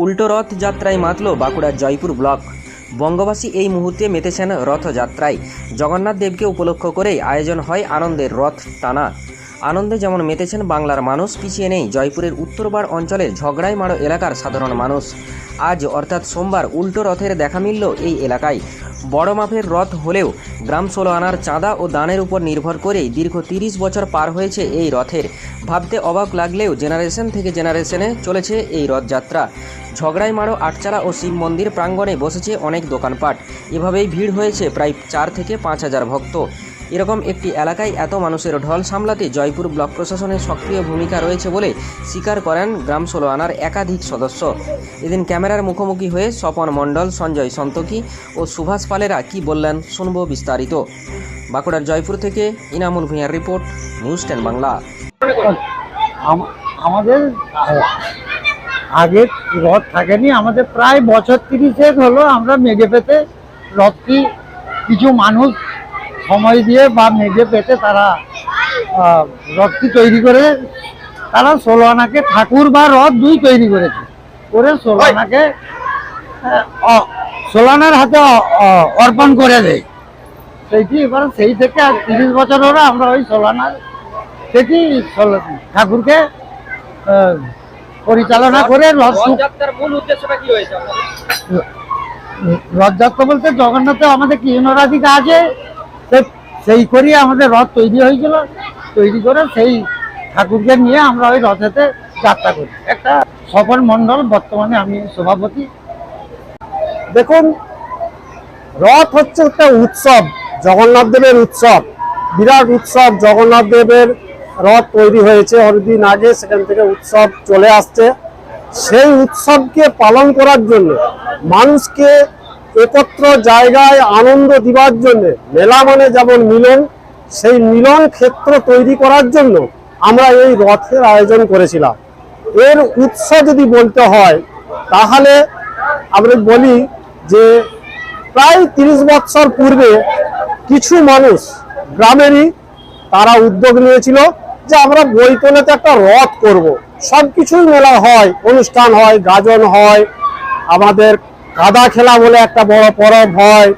উল্টো রথযাত্রায় মাতল বাঁকুড়ার জয়পুর ব্লক। বঙ্গবাসী এই মুহূর্তে মেতেছেন রথযাত্রায়। জগন্নাথ দেবকে উপলক্ষ করেই আয়োজন হয় আনন্দের রথ টানা। আনন্দে যেমন মেতেছেন বাংলার মানুষ, পিছিয়ে নেই জয়পুরের উত্তরপাড় অঞ্চলের ঝগড়াইমারো এলাকার সাধারণ মানুষ। আজ অর্থাৎ সোমবার উল্টো রথের দেখা মিলল এই এলাকায়। বড় মাপের রথ হলেও গ্রাম 16 আনার চাঁদা ও দানের উপর নির্ভর করেই দীর্ঘ 30 বছর পার হয়েছে এই রথের। ভাবতে অবাক লাগলেও জেনারেশন থেকে জেনারেশনে চলেছে এই রথযাত্রা। ঝগড়াইমারো আটচালা ও শিব মন্দির প্রাঙ্গণে বসেছে অনেক দোকানপাট। এভাবেই ভিড় হয়েছে প্রায় 4 থেকে 5 হাজার ভক্ত। এরকম একটি এলাকায় এত মানুষের ঢল সামলাতে জয়পুর ব্লক প্রশাসনের সক্রিয় ভূমিকা রয়েছে বলে স্বীকার করেন গ্রাম 16 আনার একাধিক সদস্য। এদিন ক্যামেরার মুখোমুখি হয়ে স্বপন মণ্ডল, সঞ্জয় সন্তোখী ও সুভাষ পালেরা কি বললেন শুনব বিস্তারিত। বাঁকুড়ার জয়পুর থেকে ইনামুল ভূঁইয়ার রিপোর্ট, নিউজ 10 বাংলা। আমাদের আগে রথ থাকেনি, আমাদের প্রায় বছর 30 হলো আমরা মেঘে পেতে রথটি কিছু মানুষ সময় দিয়ে বা মেঘে পেতে তারা রথটি তৈরি করে তারা 16 আনাকে ঠাকুর বা রথ দুই তৈরি করেছে, করে 16 আনাকে 16 আনার হাতে অর্পণ করে দেয়। সেইটি এবার সেই থেকে আর 30 বছর হলো আমরা ওই 16 আনার থেকেই ঠাকুরকে পরিচালনা করে রথযাত্রার মূল উদ্দেশ্যটা কি হয়েছে? রথযাত্রা বলতে জগন্নাথে আমাদের কি নরাধিকা আছে, সেই করিয়ে আমাদের রথ তৈরি হয়েছিল। তৈরি করে সেই ঠাকুরকে নিয়ে আমরা ওই রথেতে যাত্রা করি। একটা স্বপন মণ্ডল, বর্তমানে আমি সভাপতি। দেখুন, রথ হচ্ছে একটা উৎসব, জগন্নাথ দেবের উৎসব, বিরাট উৎসব। জগন্নাথ দেবের রথ তৈরি হয়েছে অনেকদিন আগে, সেখান থেকে উৎসব চলে আসছে। সেই উৎসবকে পালন করার জন্য, মানুষকে একত্র জায়গায় আনন্দ দিবার জন্য, মেলা মানে যেমন মিলন, সেই মিলন ক্ষেত্র তৈরি করার জন্য আমরা এই রথের আয়োজন করেছিলাম। এর উৎস যদি বলতে হয় তাহলে আমরা বলি যে প্রায় 30 বছর পূর্বে কিছু মানুষ গ্রামেরই তারা উদ্যোগ নিয়েছিল যে আমরা বৈতলেতে একটা রথ করব। সবকিছুই মেলা হয়, অনুষ্ঠান হয়, গাজন হয়, আমাদের কাদা খেলা বলে একটা বড় পরব হয়,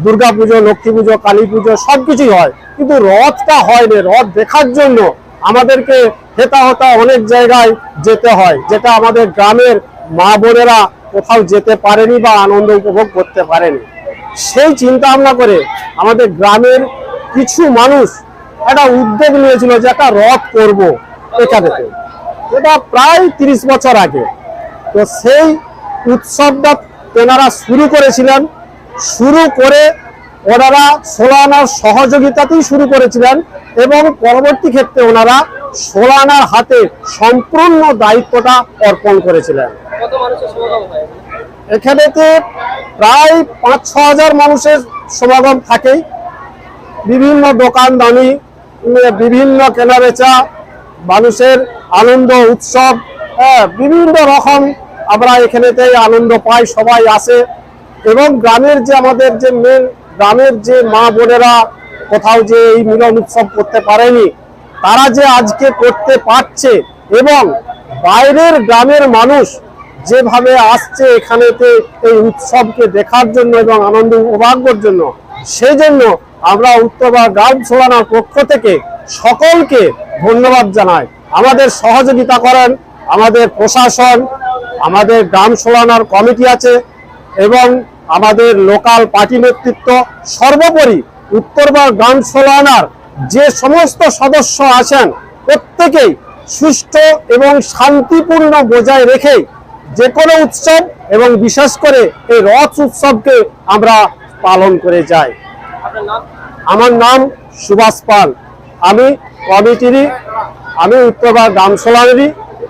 দুর্গা পুজো, লক্ষ্মী পুজো, কালী পুজো সবকিছুই হয়, কিন্তু রথটা হয়নি। রথ দেখার জন্য আমাদেরকে হেতা হতা অনেক জায়গায় যেতে হয়, যেটা আমাদের গ্রামের মা বোনেরা কোথাও যেতে পারেনি বা আনন্দ উপভোগ করতে পারেনি। সেই চিন্তা ভাবনা করে আমাদের গ্রামের কিছু মানুষ একটা উদ্যোগ নিয়েছিল যে একটা রথ করব এখানেতে, এটা প্রায় 30 বছর আগে। তো সেই উৎসবটা তেনারা শুরু করেছিলেন। শুরু করে ওনারা 16 আনার সহযোগিতাতেই শুরু করেছিলেন এবং পরবর্তী ক্ষেত্রে ওনারা 16 আনার হাতে সম্পূর্ণ দায়িত্বটা অর্পণ করেছিলেন। এখানেতে প্রায় 5-6 হাজার মানুষের সমাগম থাকেই। বিভিন্ন দোকান দানি, বিভিন্ন কেনাবেচা, মানুষের আনন্দ উৎসব, বিভিন্ন রকম আমরা এখানেতে আনন্দ পাই, সবাই আসে। এবং গ্রামের যে আমাদের যে মেন গ্রামের যে মা বোনেরা কোথাও যে এই মিলন উৎসব করতে পারেনি, তারা যে আজকে করতে পারছে এবং বাইরের গ্রামের মানুষ যেভাবে আসছে এখানেতে এই উৎসবকে দেখার জন্য এবং আনন্দ উপভোগের জন্য, সেই জন্য আমরা উত্তরপাড়া গ্রাম 16 আনার পক্ষ থেকে সকলকে ধন্যবাদ জানাই। আমাদের সহযোগিতা করেন আমাদের প্রশাসন, আমাদের গ্রাম 16 আনার কমিটি আছে এবং আমাদের লোকাল পার্টি নেতৃত্ব। সর্বোপরি উত্তরপাড়া গ্রাম 16 আনার যে সমস্ত সদস্য আছেন প্রত্যেকেই সুষ্ঠু এবং শান্তিপূর্ণ বজায় রেখে যে কোনো উৎসব এবং বিশেষ করে এই রথ উৎসবকে আমরা পালন করে যাই। আমার নাম সুভাষ পাল, আমি উত্তরপাড়া গ্রাম 16 আনারই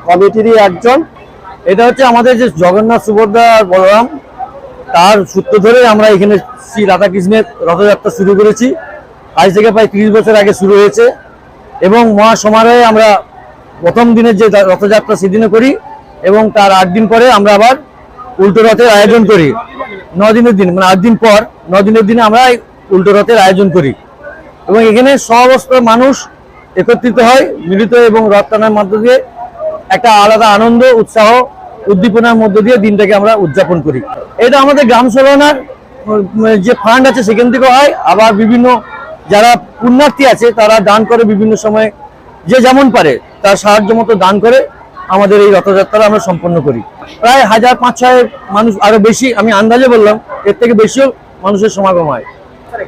কমিটিরই একজন। এটা হচ্ছে আমাদের যে জগন্নাথ, সুভদ্রা আর বলরাম, তার সূত্র ধরে আমরা এখানে শ্রী রাধাকৃষ্ণের রথযাত্রা শুরু করেছি। আজ থেকে প্রায় 30 বছর আগে শুরু হয়েছে এবং মহাসমারোহে আমরা প্রথম দিনের যে রথযাত্রা সেদিনে করি এবং তার 8 দিন পরে আমরা আবার উল্টো রথের আয়োজন করি। 9 দিনের দিন, মানে 8 দিন পর 9 দিনের দিনে আমরা উল্টো রথের আয়োজন করি এবং এখানে সমস্ত মানুষ একত্রিত হয় মিলিত এবং রথ টানার মাধ্যমে একটা আলাদা আনন্দ উৎসাহ উদ্দীপনার মধ্য দিয়ে দিনটাকে আমরা উদযাপন করি। এটা আমাদের গ্রাম সভানার যে ফান্ড আছে সেখান থেকে হয়, আবার বিভিন্ন যারা পুণ্যার্থী আছে তারা দান করে, বিভিন্ন সময় যে যেমন পারে তার সাহায্য মতো দান করে আমাদের এই রথযাত্রা আমরা সম্পন্ন করি। প্রায় 1500 মানুষ, আরো বেশি, আমি আন্দাজে বললাম, এর থেকে বেশিও মানুষের সমাগম হয়।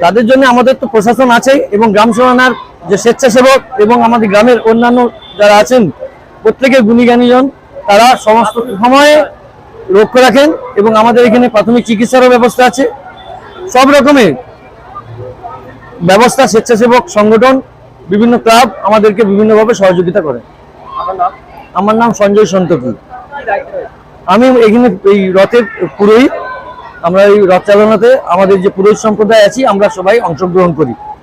তাদের জন্য আমাদের তো প্রশাসন আছে এবং গ্রাম সভানার যে স্বেচ্ছাসেবক এবং আমাদের গ্রামের অন্যান্য যারা আছেন প্রত্যেকের গুণীজ্ঞানীজন, তারা সমস্ত সময়ে লক্ষ্য রাখেন এবং আমাদের এখানে প্রাথমিক চিকিৎসারও ব্যবস্থা আছে। সব রকমের ব্যবস্থা স্বেচ্ছাসেবক সংগঠন, বিভিন্ন ক্লাব আমাদেরকে বিভিন্নভাবে সহযোগিতা করে। আমার নাম সঞ্জয় সন্তকি, আমি এখানে এই রথের পুরোহিত। আমরা এই রথ চালনাতে আমাদের যে পুরোহিত সম্প্রদায় আছি আমরা সবাই অংশগ্রহণ করি।